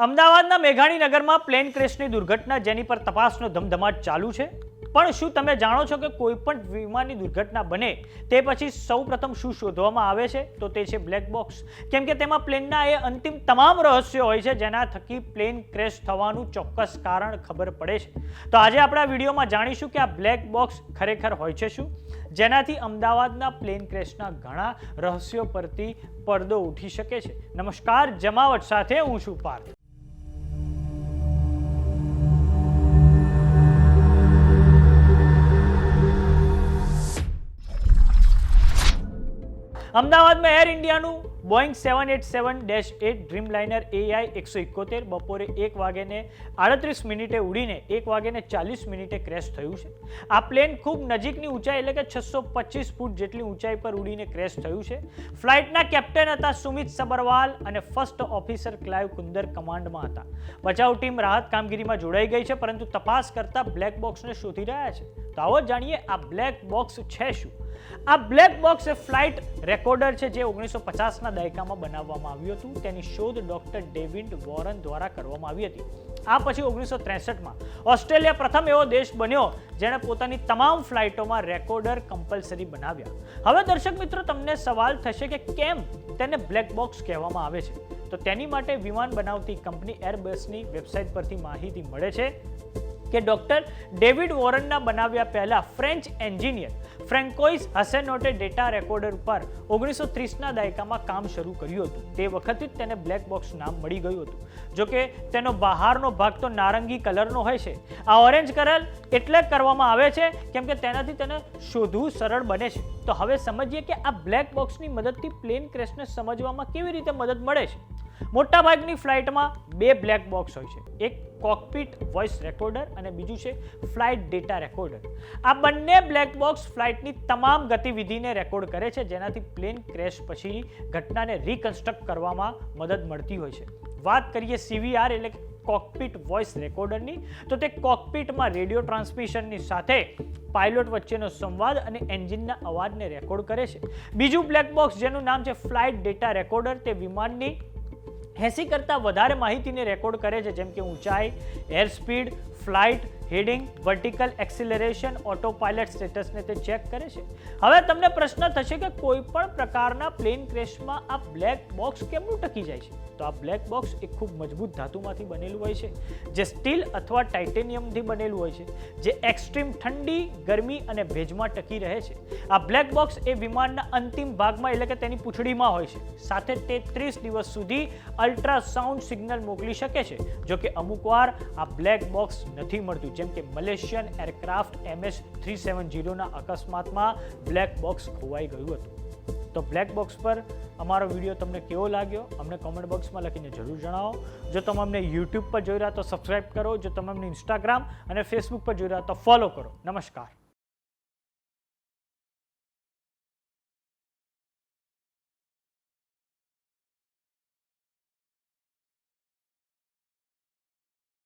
અમદાવાદના મેઘાણી નગરમાં પ્લેન ક્રેશની દુર્ઘટના જેની પર તપાસનો ધમધમાટ ચાલુ છે. પણ શું તમે જાણો છો કે કોઈ પણ વિમાનની દુર્ઘટના બને તે પછી સૌપ્રથમ શું શોધવામાં આવે છે? તો તે છે બ્લેક બોક્સ. કેમ કે તેમાં પ્લેનના એ અંતિમ તમામ રહસ્યો હોય છે જેના થકી પ્લેન ક્રેશ થવાનું ચોક્કસ કારણ ખબર પડે છે. તો આજે આપણે આ વિડીયોમાં જાણીશું કે આ બ્લેક બોક્સ ખરેખર હોય છે શું, જેનાથી અમદાવાદના પ્લેન ક્રેશના ઘણા રહસ્યો પરથી પડદો ઉઠી શકે છે. નમસ્કાર, જમાવટ સાથે હું છું પાર્થ. અમદાવાદમાં એર ઇન્ડિયાનું બોઈંગ 787-8 ડ્રીમલાઇનર AI 171 બપોરે 1:38 ઉડીને 1:40 ક્રેશ થયું છે. આ પ્લેન ખૂબ નજીકની ઊંચાઈ એટલે કે 625 ફૂટ જેટલી ઊંચાઈ પર ઉડીને ક્રેશ થયું છે. ફ્લાઇટના કેપ્ટન હતા સુમિત સબરવાલ અને ફર્સ્ટ ઓફિસર ક્લાઇવ કુંદર કમાન્ડમાં હતા. બચાવ ટીમ રાહત કામગીરીમાં જોડાઈ ગઈ છે, પરંતુ તપાસ કરતા બ્લેક બોક્સને શોધી રહ્યા છે. તો આવો જાણીએ આ બ્લેક બોક્સ છે શું. આ બ્લેક બોક્સ એ ફ્લાઇટ રેકોર્ડર છે જે 1950ના દાયકામાં બનાવવામાં આવ્યું હતું. તેની શોધ ડોક્ટર ડેવિડ વોરન દ્વારા કરવામાં આવી હતી. આ પછી 1963માં ઓસ્ટ્રેલિયા પ્રથમ એવો દેશ બન્યો જેણે પોતાની તમામ ફ્લાઇટોમાં રેકોર્ડર કમ્પલસરી બનાવ્યા. હવે દર્શક મિત્રો, તમને સવાલ થશે કે કેમ તેને બ્લેક બોક્સ કહેવામાં આવે છે. તો તેની માટે વિમાન બનાવતી કંપની એરબસની વેબસાઇટ પરથી માહિતી મળે છે કે ડોક્ટર ડેવિડ વોરનના બનાવ્યા પહેલા ફ્રેન્ચ એન્જિનિયર ફ્રેન્કોઇસ હસેનોટે ડેટા રેકોર્ડર ઉપર 1930ના દાયકામાં કામ શરૂ કર્યું હતું. તે વખતે જ તેને બ્લેક બોક્સ નામ મળી ગયું હતું. જોકે તેનો બહારનો ભાગ તો નારંગી કલરનો હોય છે. આ ઓરેન્જ કલર એટલે કરવામાં આવે છે કેમ કે તેનાથી તેને શોધવું સરળ બને છે. તો હવે સમજીએ કે આ બ્લેક બોક્સની મદદથી પ્લેન ક્રેશને સમજવામાં કેવી રીતે મદદ મળે છે. મોટાભાગની ફ્લાઇટમાં બે બ્લેક બોક્સ હોય છે. એક કોકપિટ વોઇસ રેકોર્ડર અને બીજું છે ફ્લાઇટ ડેટા રેકોર્ડર. આ બંને બ્લેક બોક્સ ફ્લાઇટની તમામ ગતિવિધિને રેકોર્ડ કરે છે, જેનાથી પ્લેન ક્રેશ પછીની ઘટનાને રિકન્સ્ટ્રક્ટ કરવામાં મદદ મળતી હોય છે. વાત કરીએ CVR એટલે કોકપિટ વોઇસ રેકોર્ડરની, તો તે કોકપિટમાં રેડિયો ટ્રાન્સમિશનની સાથે પાયલોટ વચ્ચેનો સંવાદ અને એન્જિનના અવાજને રેકોર્ડ કરે છે. બીજું બ્લેક બોક્સ જેનું નામ છે ફ્લાઇટ ડેટા રેકોર્ડર, તે વિમાનની 80 કરતાં વધારે માહિતીને રેકોર્ડ કરે છે, જેમ કે ઊંચાઈ, air speed, flight heading, vertical acceleration, autopilot સ્ટેટસને તે ચેક કરે છે. હવે તમને પ્રશ્ન થશે કે કોઈ પણ પ્રકારના પ્લેન ક્રેશમાં આ બ્લેક બોક્સ કેમનું ટકી જાય છે. તો આ બ્લેક બોક્સ એક ખૂબ મજબૂત ધાતુમાંથી બનેલું હોય છે, જે સ્ટીલ અથવા ટાઇટેનિયમથી બનેલું હોય છે, જે એક્સ્ટ્રીમ ઠંડી, ગરમી અને ભેજમાં ટકી રહે છે. આ બ્લેક બોક્સ એ વિમાનના અંતિમ ભાગમાં એટલે કે તેની પૂંછડીમાં હોય છે. સાથે તે 30 દિવસ સુધી અલ્ટ્રાસાઉન્ડ સિગ્નલ મોકલી શકે છે. જો કે અમુક વાર આ બ્લેક બોક્સ નથી મળતું, જેમ કે મલેશિયન એરક્રાફ્ટ MS-370ના અકસ્માતમાં બ્લેક બોક્સ ખોવાઈ ગયું હતું. તો બ્લેક બોક્સ પર અમારો વિડીયો તમને કેવો લાગ્યો અમને કોમેન્ટ બોક્સમાં લખીને જરૂર જણાવો. જો તમે અમને YouTube પર જોઈ રહ્યા તો સબસ્ક્રાઇબ કરો. જો તમે અમને Instagram અને Facebook પર જોઈ રહ્યા તો ફોલો કરો. નમસ્કાર.